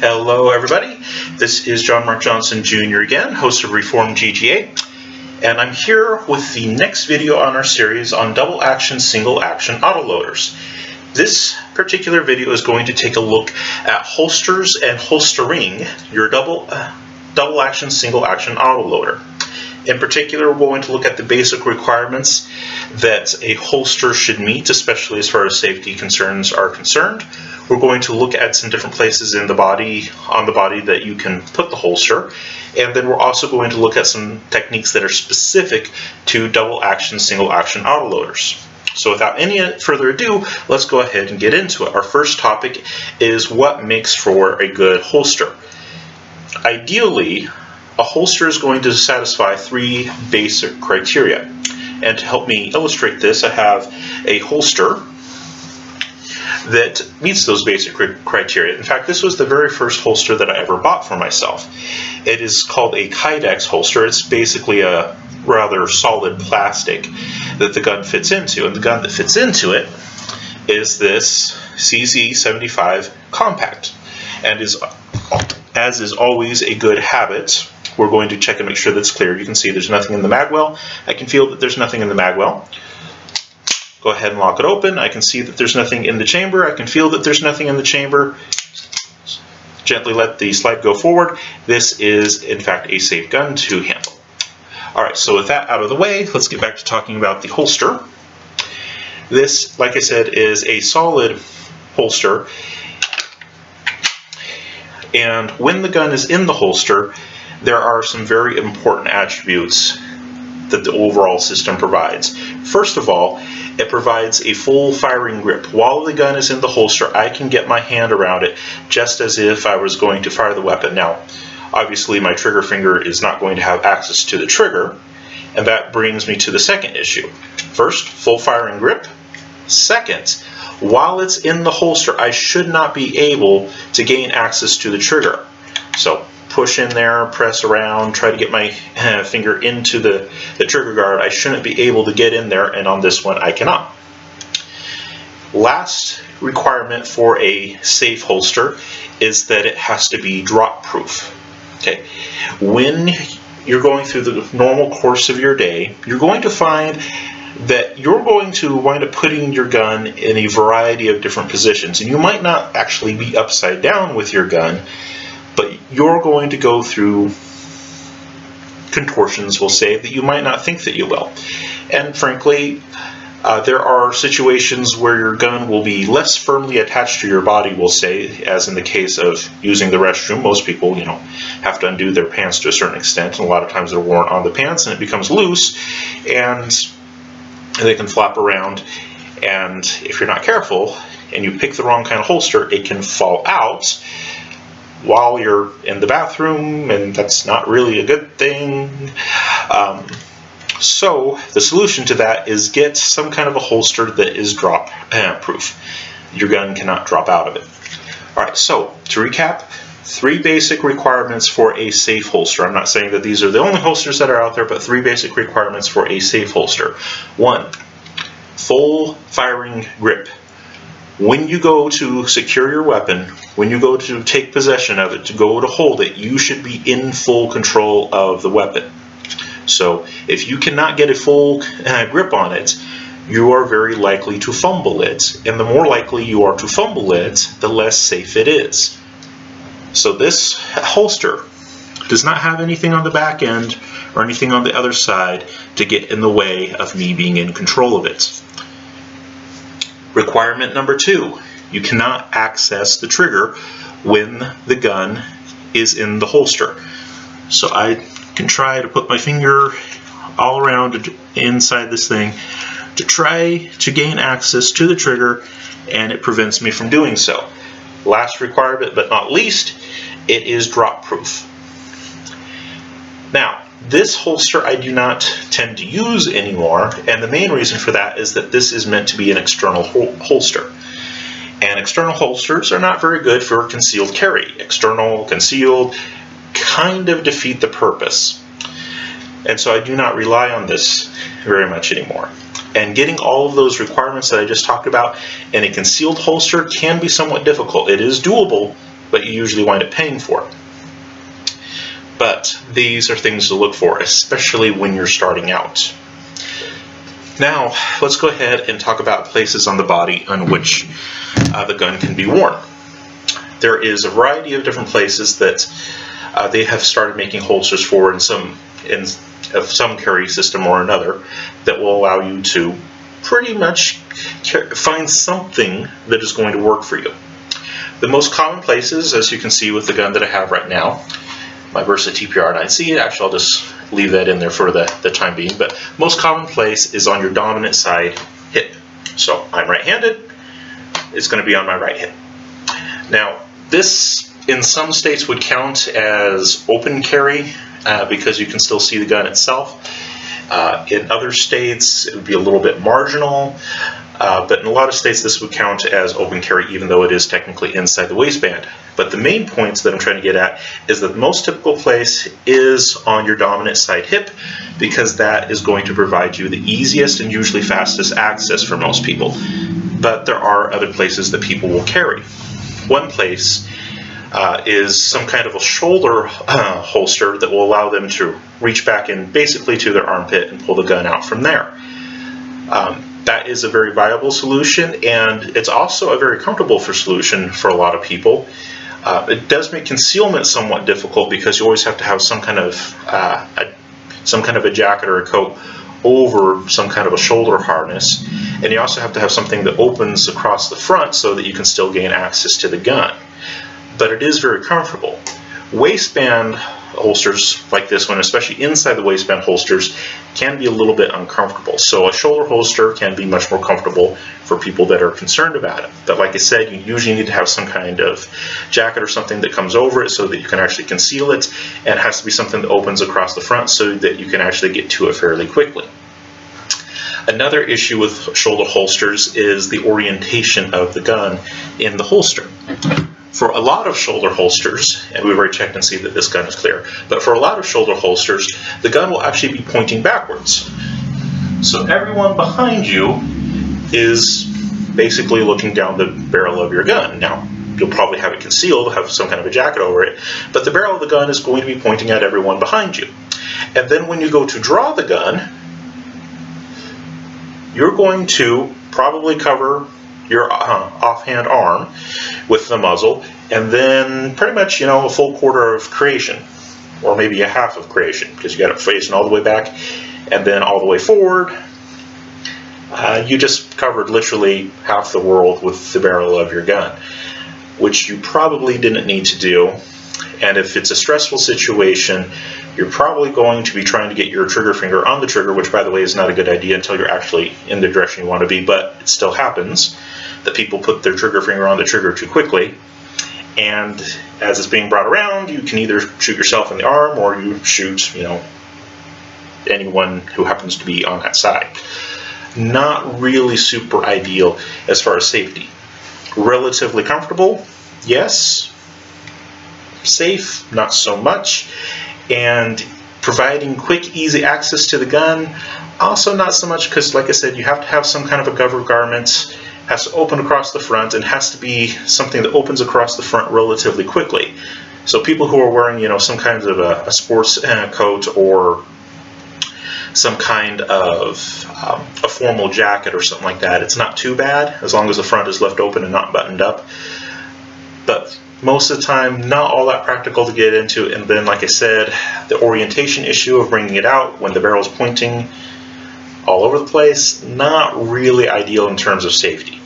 Hello everybody, this is John Mark Johnson Jr. again, host of Reformed GGA, and I'm here with the next video on our series on double action, single action autoloaders. This particular video is going to take a look at holsters and holstering your double action, single action autoloader. In particular, we're going to look at the basic requirements that a holster should meet, especially as far as safety concerns are concerned. We're going to look at some different places in the body, on the body, that you can put the holster. And then we're also going to look at some techniques that are specific to double action, single action autoloaders. So without any further ado, let's go ahead and get into it. Our first topic is what makes for a good holster. Ideally, a holster is going to satisfy three basic criteria. And to help me illustrate this, I have a holster that meets those basic criteria. In fact, this was the very first holster that I ever bought for myself. It is called a Kydex holster. It's basically a rather solid plastic that the gun fits into. And the gun that fits into it is this CZ75 Compact. And as is always a good habit, we're going to check and make sure that's clear. You can see there's nothing in the magwell. I can feel that there's nothing in the magwell. Go ahead and lock it open. I can see that there's nothing in the chamber. I can feel that there's nothing in the chamber. Gently let the slide go forward. This is, in fact, a safe gun to handle. Alright, so with that out of the way, let's get back to talking about the holster. This, like I said, is a solid holster. And when the gun is in the holster, there are some very important attributes that the overall system provides. First of all, it provides a full firing grip. While the gun is in the holster, I can get my hand around it just as if I was going to fire the weapon. Now, obviously my trigger finger is not going to have access to the trigger, and that brings me to the second issue. First, full firing grip. Second, while it's in the holster, I should not be able to gain access to the trigger. So push in there, press around, try to get my finger into the trigger guard. I shouldn't be able to get in there, and on this one I cannot. Last requirement for a safe holster is that it has to be drop proof. Okay, when you're going through the normal course of your day, you're going to find that you're going to wind up putting your gun in a variety of different positions, and you might not actually be upside down with your gun, but you're going to go through contortions, we'll say, that you might not think that you will. And frankly, there are situations where your gun will be less firmly attached to your body, we'll say, as in the case of using the restroom. Most people, have to undo their pants to a certain extent, and a lot of times they're worn on the pants and it becomes loose, and they can flap around, and if you're not careful and you pick the wrong kind of holster, it can fall out while you're in the bathroom, and that's not really a good thing. So the solution to that is get some kind of a holster that is drop proof. Your gun cannot drop out of it. Alright, so to recap, three basic requirements for a safe holster. I'm not saying that these are the only holsters that are out there, but three basic requirements for a safe holster. 1, full firing grip. When you go to secure your weapon, when you go to take possession of it, to go to hold it, you should be in full control of the weapon. So if you cannot get a full grip on it, you are very likely to fumble it. And the more likely you are to fumble it, the less safe it is. So this holster does not have anything on the back end or anything on the other side to get in the way of me being in control of it. Requirement number 2, you cannot access the trigger when the gun is in the holster. So I can try to put my finger all around inside this thing to try to gain access to the trigger, and it prevents me from doing so. Last requirement, but not least, it is drop proof. Now, this holster I do not tend to use anymore, and the main reason for that is that this is meant to be an external holster. And external holsters are not very good for concealed carry. External, concealed, kind of defeat the purpose. And so I do not rely on this very much anymore. And getting all of those requirements that I just talked about in a concealed holster can be somewhat difficult. It is doable, but you usually wind up paying for it. But these are things to look for, especially when you're starting out. Now, let's go ahead and talk about places on the body on which the gun can be worn. There is a variety of different places that they have started making holsters for in some carry system or another that will allow you to pretty much find something that is going to work for you. The most common places, as you can see with the gun that I have right now, my Bersa TPR 9C, actually I'll just leave that in there for the time being, but most common place is on your dominant side hip. So I'm right-handed, it's going to be on my right hip. Now this in some states would count as open carry because you can still see the gun itself. In other states it would be a little bit marginal, but in a lot of states this would count as open carry even though it is technically inside the waistband. But the main points that I'm trying to get at is that the most typical place is on your dominant side hip because that is going to provide you the easiest and usually fastest access for most people. But there are other places that people will carry. One place is some kind of a shoulder holster that will allow them to reach back in basically to their armpit and pull the gun out from there. That is a very viable solution, and it's also a very comfortable solution for a lot of people. It does make concealment somewhat difficult because you always have to have some kind of a jacket or a coat over some kind of a shoulder harness, and you also have to have something that opens across the front so that you can still gain access to the gun. But it is very comfortable. Waistband holsters like this one, especially inside the waistband holsters, can be a little bit uncomfortable. So a shoulder holster can be much more comfortable for people that are concerned about it. But like I said, you usually need to have some kind of jacket or something that comes over it so that you can actually conceal it, and it has to be something that opens across the front so that you can actually get to it fairly quickly. Another issue with shoulder holsters is the orientation of the gun in the holster. For a lot of shoulder holsters, and we've already checked and see that this gun is clear, but for a lot of shoulder holsters, the gun will actually be pointing backwards. So everyone behind you is basically looking down the barrel of your gun. Now, you'll probably have it concealed, have some kind of a jacket over it, but the barrel of the gun is going to be pointing at everyone behind you. And then when you go to draw the gun, you're going to probably cover your offhand arm with the muzzle, and then pretty much, a full quarter of creation, or maybe a half of creation, because you got it facing all the way back and then all the way forward. You just covered literally half the world with the barrel of your gun, which you probably didn't need to do. And if it's a stressful situation, you're probably going to be trying to get your trigger finger on the trigger, which by the way is not a good idea until you're actually in the direction you want to be, but it still happens that people put their trigger finger on the trigger too quickly. And as it's being brought around, you can either shoot yourself in the arm or you shoot, anyone who happens to be on that side. Not really super ideal as far as safety. Relatively comfortable, yes. Safe, not so much. And providing quick, easy access to the gun, also not so much, because like I said, you have to have some kind of a cover garment, has to open across the front, and has to be something that opens across the front relatively quickly. So people who are wearing, some kind of a sports coat or some kind of a formal jacket or something like that, it's not too bad as long as the front is left open and not buttoned up. But most of the time, not all that practical to get into. And then, like I said, the orientation issue of bringing it out when the barrel is pointing all over the place, not really ideal in terms of safety.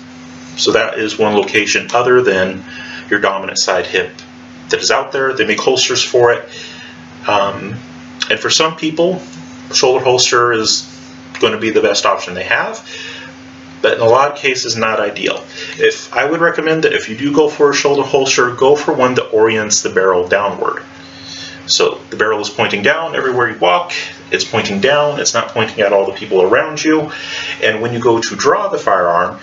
So that is one location other than your dominant side hip that is out there. They make holsters for it. And for some people, shoulder holster is going to be the best option they have. But in a lot of cases, not ideal. If I would recommend that if you do go for a shoulder holster, go for one that orients the barrel downward. So the barrel is pointing down everywhere you walk, it's pointing down, it's not pointing at all the people around you. And when you go to draw the firearm,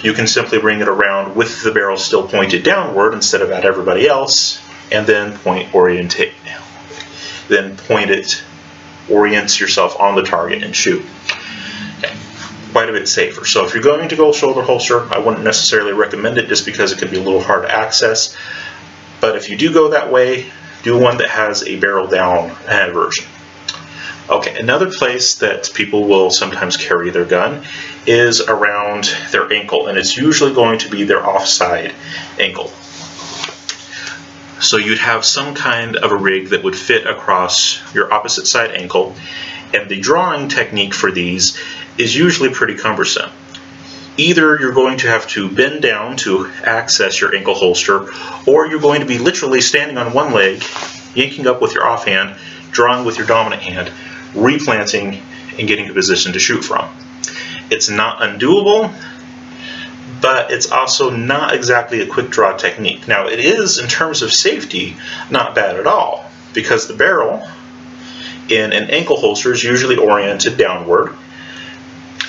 you can simply bring it around with the barrel still pointed downward instead of at everybody else, and then orient yourself on the target and shoot. Okay. quite a bit safer. So if you're going to go shoulder holster, I wouldn't necessarily recommend it just because it can be a little hard to access. But if you do go that way, do one that has a barrel down version. Okay, another place that people will sometimes carry their gun is around their ankle, and it's usually going to be their offside ankle. So you'd have some kind of a rig that would fit across your opposite side ankle, and the drawing technique for these is usually pretty cumbersome. Either you're going to have to bend down to access your ankle holster, or you're going to be literally standing on one leg, yanking up with your offhand, drawing with your dominant hand, replanting, and getting a position to shoot from. It's not undoable, but it's also not exactly a quick draw technique. Now it is, in terms of safety, not bad at all, because the barrel in an ankle holster is usually oriented downward,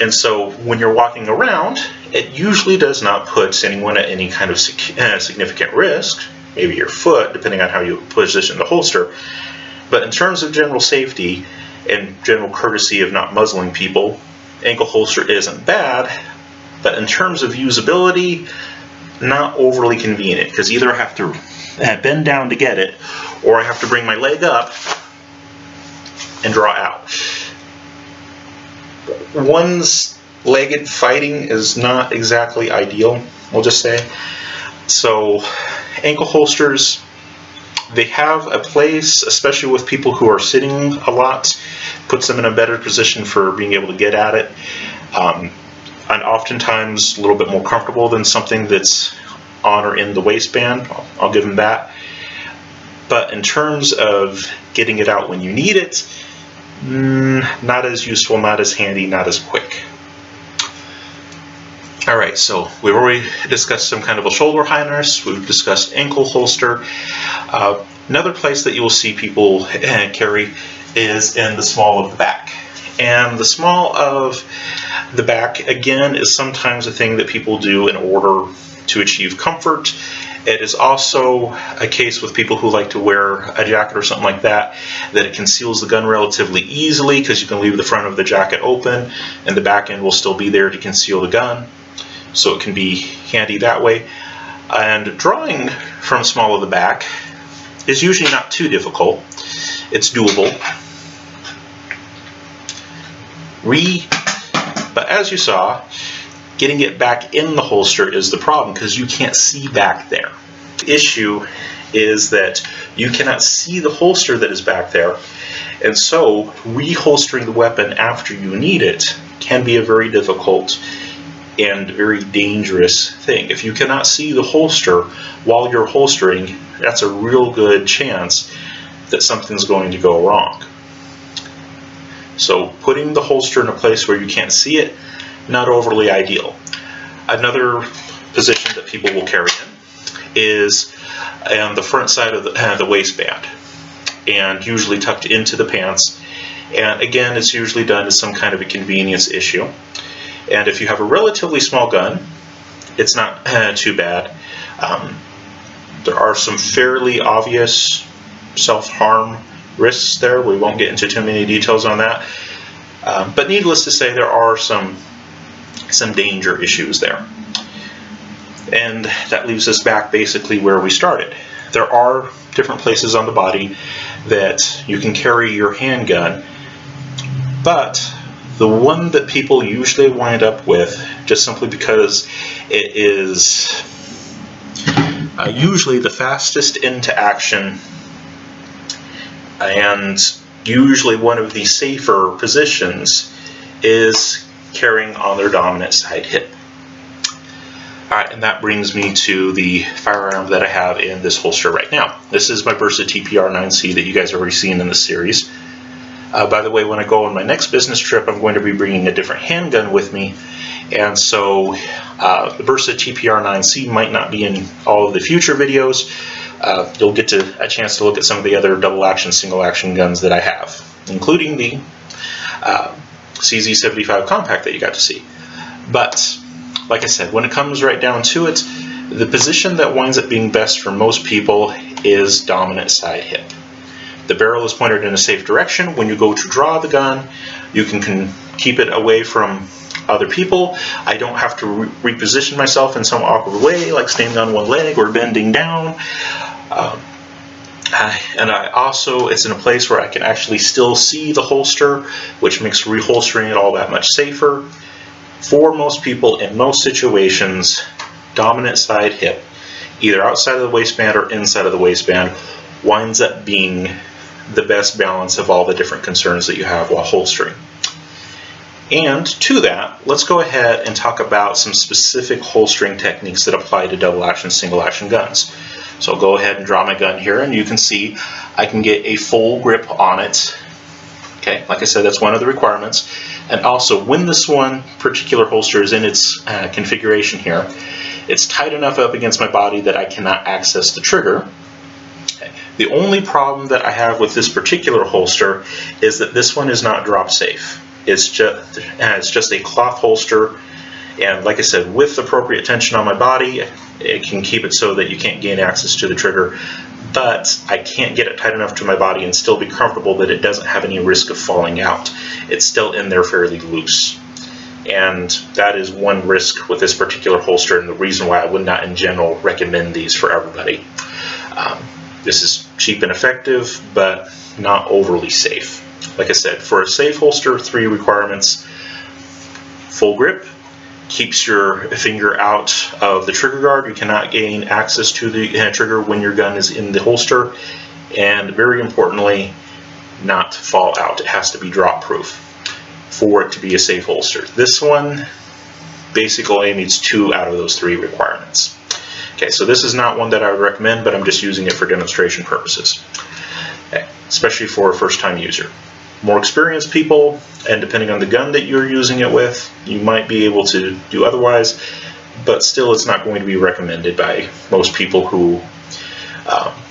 and so when you're walking around, it usually does not put anyone at any kind of significant risk, maybe your foot, depending on how you position the holster. But in terms of general safety and general courtesy of not muzzling people, ankle holster isn't bad, but in terms of usability, not overly convenient, because either I have to bend down to get it, or I have to bring my leg up and draw out. One-legged fighting is not exactly ideal, we'll just say. So ankle holsters, they have a place, especially with people who are sitting a lot, puts them in a better position for being able to get at it, and oftentimes a little bit more comfortable than something that's on or in the waistband. I'll give them that. But in terms of getting it out when you need it, not as useful, not as handy, not as quick. Alright, so we've already discussed some kind of a shoulder harness, we've discussed ankle holster. Another place that you will see people carry is in the small of the back. And the small of the back, again, is sometimes a thing that people do in order to achieve comfort. It is also a case with people who like to wear a jacket or something like that, that it conceals the gun relatively easily, because you can leave the front of the jacket open and the back end will still be there to conceal the gun. So it can be handy that way. And drawing from small of the back is usually not too difficult. It's doable. But as you saw, getting it back in the holster is the problem, because you can't see back there. The issue is that you cannot see the holster that is back there, and so reholstering the weapon after you need it can be a very difficult and very dangerous thing. If you cannot see the holster while you're holstering, that's a real good chance that something's going to go wrong. So putting the holster in a place where you can't see it, not overly ideal. Another position that people will carry in is on the front side of the waistband, and usually tucked into the pants. And again, it's usually done as some kind of a convenience issue. And if you have a relatively small gun, it's not too bad. There are some fairly obvious self-harm risks there. We won't get into too many details on that. But needless to say, there are some danger issues there. And that leaves us back basically where we started. There are different places on the body that you can carry your handgun, but the one that people usually wind up with, just simply because it is usually the fastest into action and usually one of the safer positions, is carrying on their dominant side hip. Alright, and that brings me to the firearm that I have in this holster right now. This is my Bersa TPR-9C that you guys have already seen in the series. By the way, when I go on my next business trip, I'm going to be bringing a different handgun with me, and so the Bersa TPR-9C might not be in all of the future videos. You'll get a chance to look at some of the other double action, single action guns that I have, including the CZ75 Compact that you got to see. But like I said, when it comes right down to it, the position that winds up being best for most people is dominant side hip. The barrel is pointed in a safe direction. When you go to draw the gun, you can keep it away from other people. I don't have to reposition myself in some awkward way, like standing on one leg or bending down. And it's in a place where I can actually still see the holster, which makes reholstering it all that much safer. For most people, in most situations, dominant side hip, either outside of the waistband or inside of the waistband, winds up being the best balance of all the different concerns that you have while holstering. And to that, let's go ahead and talk about some specific holstering techniques that apply to double action, single action guns. So I'll go ahead and draw my gun here, and you can see I can get a full grip on it. Okay, like I said, that's one of the requirements. And also, when this one particular holster is in its configuration here, it's tight enough up against my body that I cannot access the trigger. Okay. The only problem that I have with this particular holster is that this one is not drop safe. It's just a cloth holster, and like I said, with appropriate tension on my body, it can keep it so that you can't gain access to the trigger, but I can't get it tight enough to my body and still be comfortable that it doesn't have any risk of falling out. It's still in there fairly loose. And that is one risk with this particular holster, and the reason why I would not in general recommend these for everybody. This is cheap and effective, but not overly safe. Like I said, for a safe holster, 3 requirements: full grip, keeps your finger out of the trigger guard. You cannot gain access to the trigger when your gun is in the holster, and very importantly, not fall out. It has to be drop proof for it to be a safe holster. This one basically meets 2 out of those 3 requirements. Okay, so this is not one that I would recommend, but I'm just using it for demonstration purposes, okay, especially for a first-time user. More experienced people, and depending on the gun that you're using it with, you might be able to do otherwise, but still it's not going to be recommended by most people who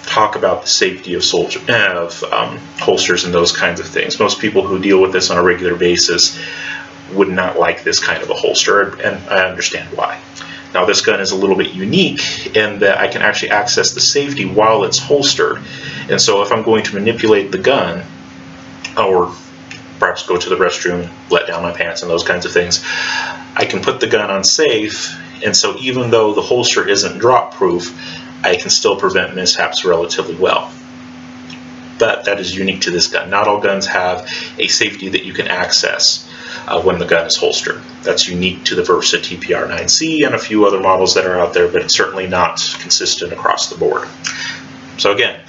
talk about the safety of holsters and those kinds of things. Most people who deal with this on a regular basis would not like this kind of a holster, and I understand why. Now, this gun is a little bit unique in that I can actually access the safety while it's holstered, and so if I'm going to manipulate the gun, or perhaps go to the restroom, let down my pants and those kinds of things, I can put the gun on safe, and so even though the holster isn't drop proof, I can still prevent mishaps relatively well. But that is unique to this gun. Not all guns have a safety that you can access when the gun is holstered. That's unique to the Versa TPR-9C and a few other models that are out there, but it's certainly not consistent across the board. So again,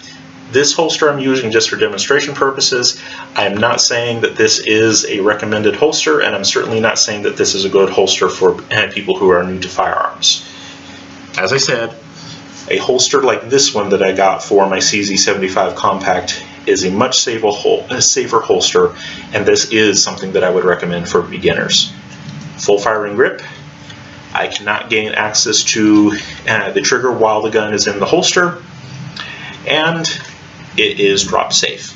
this holster I'm using just for demonstration purposes. I'm not saying that this is a recommended holster, and I'm certainly not saying that this is a good holster for people who are new to firearms. As I said, a holster like this one that I got for my CZ75 Compact is a much safer holster, and this is something that I would recommend for beginners. Full firing grip. I cannot gain access to the trigger while the gun is in the holster, and it is drop safe.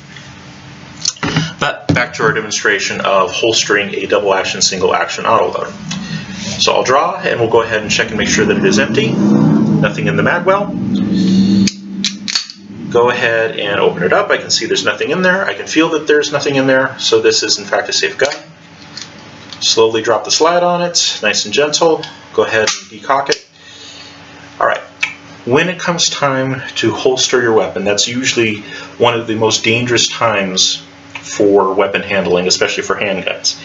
But back to our demonstration of holstering a double action, single action autoloader. So I'll draw, and we'll go ahead and check and make sure that it is empty. Nothing in the mag well. Go ahead and open it up. I can see there's nothing in there. I can feel that there's nothing in there, so this is in fact a safe gun. Slowly drop the slide on it, nice and gentle. Go ahead and decock it. Alright, when it comes time to holster your weapon, that's usually one of the most dangerous times for weapon handling, especially for handguns.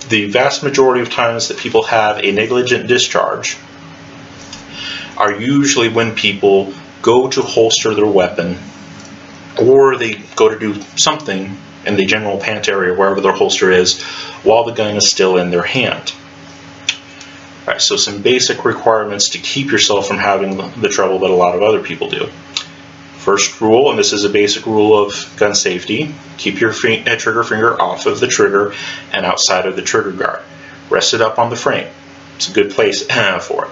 The vast majority of times that people have a negligent discharge are usually when people go to holster their weapon, or they go to do something in the general pant area, wherever their holster is, while the gun is still in their hand. Alright, so some basic requirements to keep yourself from having the trouble that a lot of other people do. First rule, and this is a basic rule of gun safety, keep your trigger finger off of the trigger and outside of the trigger guard. Rest it up on the frame. It's a good place for it.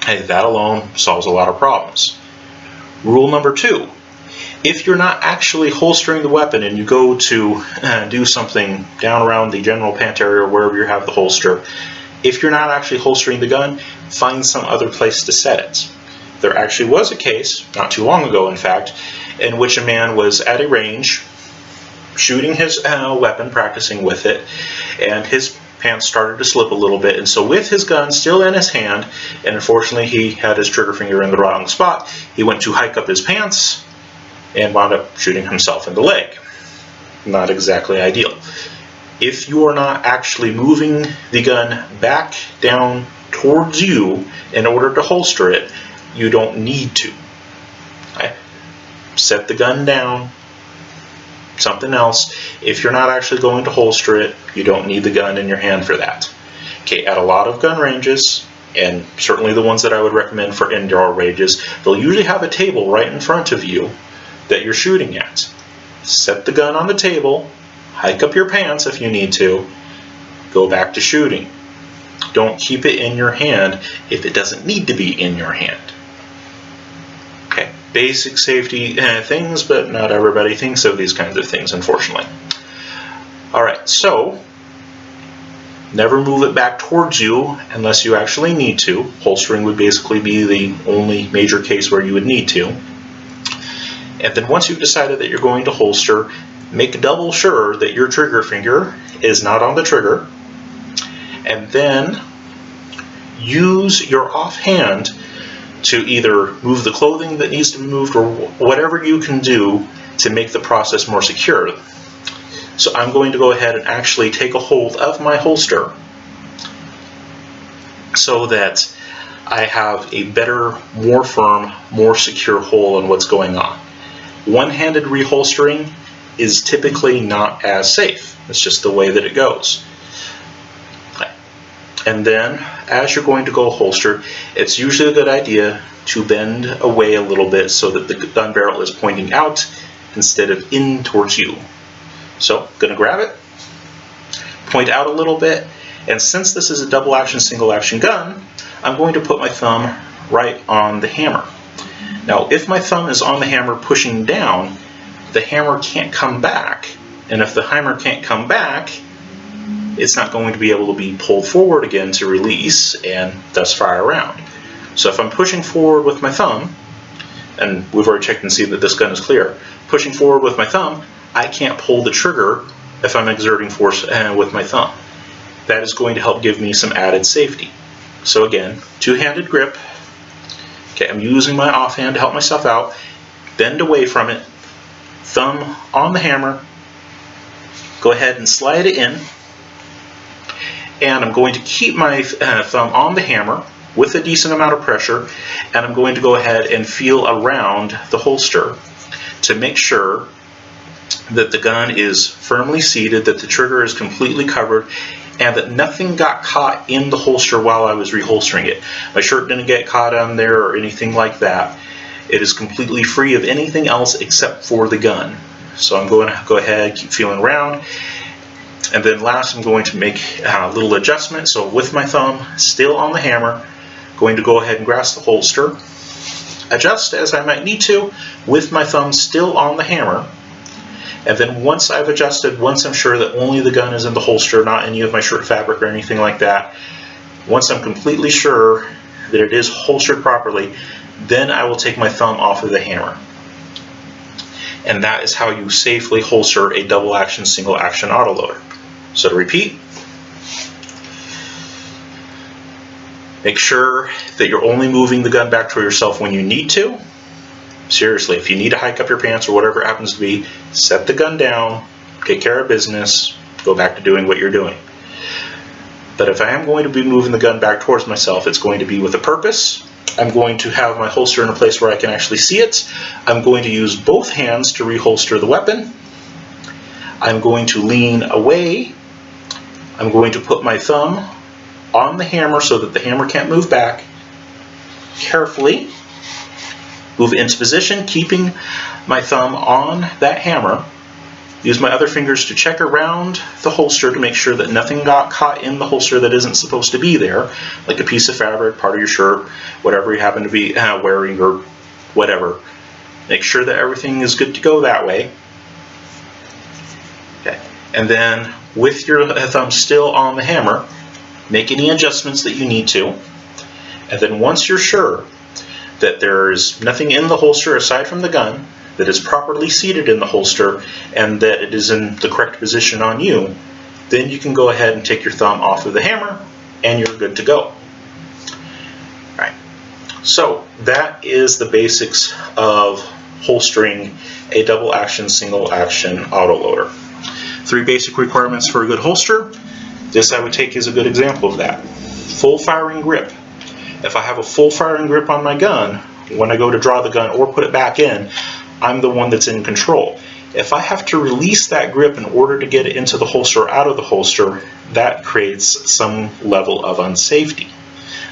Hey, that alone solves a lot of problems. Rule number 2, if you're not actually holstering the weapon and you go to do something down around the general pant area or wherever you have the holster, if you're not actually holstering the gun, find some other place to set it. There actually was a case, not too long ago in fact, in which a man was at a range shooting his weapon, practicing with it, and his pants started to slip a little bit, and so with his gun still in his hand, and unfortunately he had his trigger finger in the wrong spot, he went to hike up his pants and wound up shooting himself in the leg. Not exactly ideal. If you are not actually moving the gun back down towards you in order to holster it, you don't need to. Okay? Set the gun down, something else. If you're not actually going to holster it, you don't need the gun in your hand for that. Okay, at a lot of gun ranges, and certainly the ones that I would recommend for indoor ranges, they'll usually have a table right in front of you that you're shooting at. Set the gun on the table, hike up your pants if you need to, go back to shooting. Don't keep it in your hand if it doesn't need to be in your hand. Okay, basic safety things, but not everybody thinks of these kinds of things, unfortunately. Alright, so never move it back towards you unless you actually need to. Holstering would basically be the only major case where you would need to. And then once you've decided that you're going to holster, make double sure that your trigger finger is not on the trigger, and then use your offhand to either move the clothing that needs to be moved or whatever you can do to make the process more secure. So I'm going to go ahead and actually take a hold of my holster so that I have a better, more firm, more secure hold on what's going on. One-handed reholstering is typically not as safe. It's just the way that it goes. And then, as you're going to go holster, it's usually a good idea to bend away a little bit so that the gun barrel is pointing out instead of in towards you. So, I'm going to grab it, point out a little bit, and since this is a double action, single action gun, I'm going to put my thumb right on the hammer. Now, if my thumb is on the hammer pushing down, the hammer can't come back, and if the hammer can't come back, it's not going to be able to be pulled forward again to release and thus fire around. So if I'm pushing forward with my thumb, and we've already checked and see that this gun is clear, pushing forward with my thumb, I can't pull the trigger if I'm exerting force with my thumb. That is going to help give me some added safety. So again, two-handed grip. Okay, I'm using my offhand to help myself out. Bend away from it. Thumb on the hammer. Go ahead and slide it in. And I'm going to keep my thumb on the hammer with a decent amount of pressure, and I'm going to go ahead and feel around the holster to make sure that the gun is firmly seated, that the trigger is completely covered, and that nothing got caught in the holster while I was reholstering it. My shirt didn't get caught on there or anything like that. It is completely free of anything else except for the gun. So I'm going to go ahead, keep feeling around. And then last, I'm going to make a little adjustment. So with my thumb still on the hammer, going to go ahead and grasp the holster, adjust as I might need to with my thumb still on the hammer. And then once I've adjusted, once I'm sure that only the gun is in the holster, not any of my shirt fabric or anything like that, once I'm completely sure that it is holstered properly, then I will take my thumb off of the hammer. And that is how you safely holster a double action, single action autoloader. So to repeat, make sure that you're only moving the gun back to yourself when you need to. Seriously, if you need to hike up your pants or whatever it happens to be, set the gun down, take care of business, go back to doing what you're doing. But if I am going to be moving the gun back towards myself, it's going to be with a purpose. I'm going to have my holster in a place where I can actually see it. I'm going to use both hands to reholster the weapon. I'm going to lean away. I'm going to put my thumb on the hammer so that the hammer can't move back. Carefully move into position, keeping my thumb on that hammer. Use my other fingers to check around the holster to make sure that nothing got caught in the holster that isn't supposed to be there, like a piece of fabric, part of your shirt, whatever you happen to be wearing or whatever. Make sure that everything is good to go that way. Okay. And then with your thumb still on the hammer, make any adjustments that you need to. And then once you're sure that there's nothing in the holster aside from the gun, that is properly seated in the holster, and that it is in the correct position on you, Then you can go ahead and take your thumb off of the hammer and you're good to go. Alright, so that is the basics of holstering a double action, single action autoloader. 3 basic requirements for a good holster. This I would take as a good example of that. Full firing grip. If I have a full firing grip on my gun, when I go to draw the gun or put it back in, I'm the one that's in control. If I have to release that grip in order to get it into the holster or out of the holster, that creates some level of unsafety.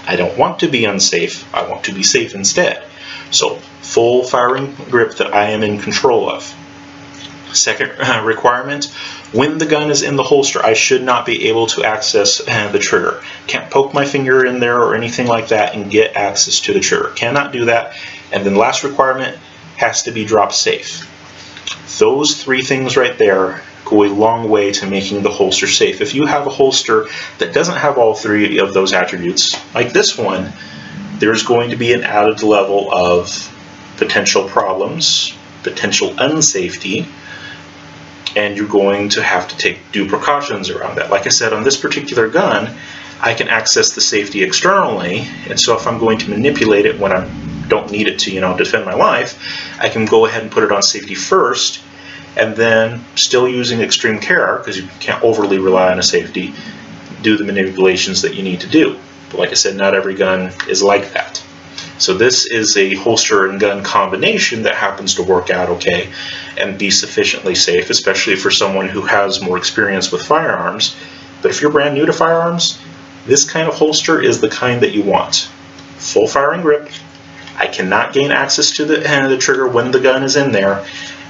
I don't want to be unsafe, I want to be safe instead. So, full firing grip that I am in control of. Second requirement, when the gun is in the holster, I should not be able to access the trigger. Can't poke my finger in there or anything like that and get access to the trigger. Cannot do that. And then last requirement has to be drop safe. Those 3 things right there go a long way to making the holster safe. If you have a holster that doesn't have all 3 of those attributes, like this one, there's going to be an added level of potential problems, potential unsafety, and you're going to have to take due precautions around that. Like I said, on this particular gun, I can access the safety externally, and so if I'm going to manipulate it when I don't need it to, defend my life, I can go ahead and put it on safety first, and then, still using extreme care, because you can't overly rely on a safety, do the manipulations that you need to do. But like I said, not every gun is like that. So this is a holster and gun combination that happens to work out okay and be sufficiently safe, especially for someone who has more experience with firearms. But if you're brand new to firearms, this kind of holster is the kind that you want. Full firing grip. I cannot gain access to the trigger when the gun is in there,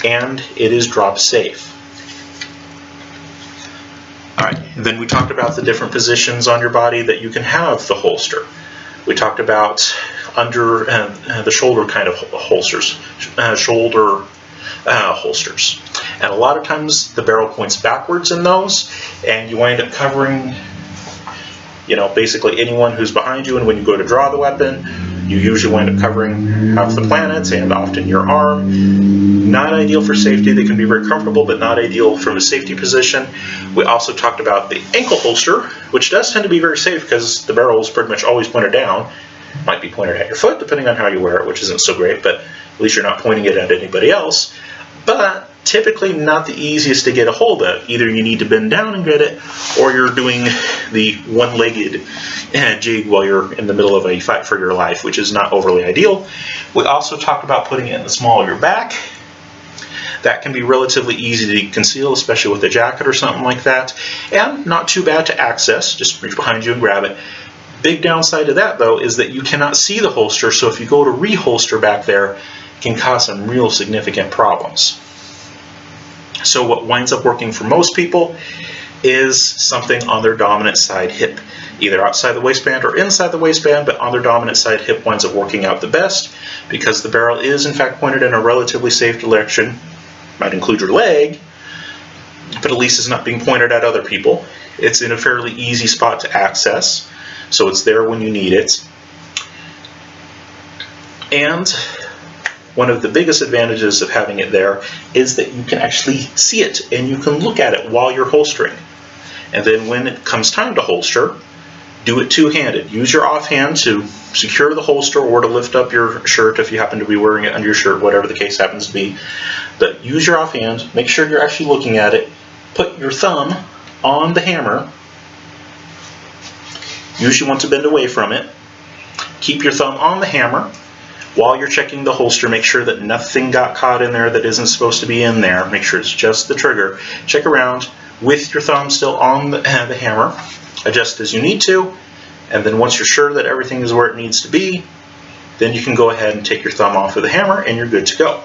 and it is drop safe. Alright, then we talked about the different positions on your body that you can have the holster. We talked about under the shoulder kind of holsters, holsters. And a lot of times the barrel points backwards in those, and you wind up covering, basically anyone who's behind you, and when you go to draw the weapon, you usually wind up covering half the planet and often your arm. Not ideal for safety. They can be very comfortable, but not ideal from a safety position. We also talked about the ankle holster, which does tend to be very safe because the barrel is pretty much always pointed down. Might be pointed at your foot, depending on how you wear it, which isn't so great, but at least you're not pointing it at anybody else. But typically not the easiest to get a hold of. Either you need to bend down and get it, or you're doing the one-legged jig while you're in the middle of a fight for your life, which is not overly ideal. We also talked about putting it in the small of your back. That can be relatively easy to conceal, especially with a jacket or something like that, and not too bad to access. Just reach behind you and grab it. Big downside to that, though, is that you cannot see the holster, so if you go to reholster back there, it can cause some real significant problems. So what winds up working for most people is something on their dominant side hip, either outside the waistband or inside the waistband, but on their dominant side hip winds up working out the best because the barrel is in fact pointed in a relatively safe direction. Might include your leg, but at least it's not being pointed at other people. It's in a fairly easy spot to access, so it's there when you need it. And one of the biggest advantages of having it there is that you can actually see it and you can look at it while you're holstering. And then when it comes time to holster, do it two-handed. Use your offhand to secure the holster or to lift up your shirt if you happen to be wearing it under your shirt, whatever the case happens to be. But use your offhand, make sure you're actually looking at it, put your thumb on the hammer. Usually want to bend away from it. Keep your thumb on the hammer. While you're checking the holster, make sure that nothing got caught in there that isn't supposed to be in there. Make sure it's just the trigger. Check around with your thumb still on the hammer. Adjust as you need to, and then once you're sure that everything is where it needs to be, then you can go ahead and take your thumb off of the hammer and you're good to go.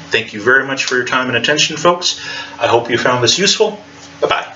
Thank you very much for your time and attention, folks. I hope you found this useful. Bye-bye.